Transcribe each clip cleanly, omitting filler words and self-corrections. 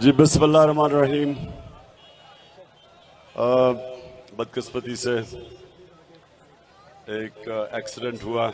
جی بسم اللہ الرحمن الرحیم. بدقسمتی سے ایک ایکسیڈنٹ ہوا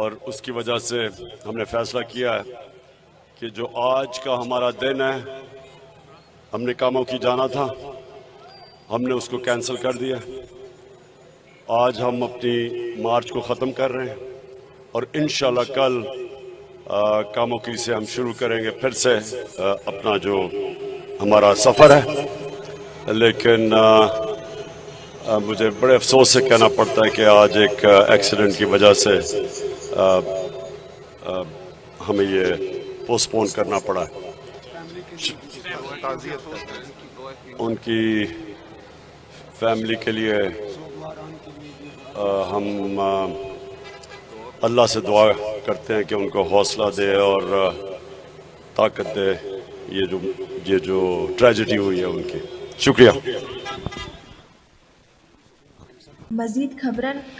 اور اس کی وجہ سے ہم نے فیصلہ کیا ہے کہ جو آج کا ہمارا دن ہے، ہم نے کاموں کی جانا تھا، ہم نے اس کو کینسل کر دیا. آج ہم اپنی مارچ کو ختم کر رہے ہیں اور انشاءاللہ کل کاموں کی سے ہم شروع کریں گے پھر سے اپنا جو ہمارا سفر ہے. لیکن مجھے بڑے افسوس سے کہنا پڑتا ہے کہ آج ایک ایکسیڈنٹ کی وجہ سے ہمیں یہ پوسٹ پون کرنا پڑا. ان کی فیملی کے لیے ہم اللہ سے دعا کرتے ہیں کہ ان کو حوصلہ دے اور طاقت دے یہ جو ٹریجڈی ہوئی ہے ان کی. شکریہ. مزید خبرن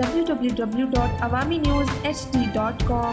www.awamiNewsHD.com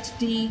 HD.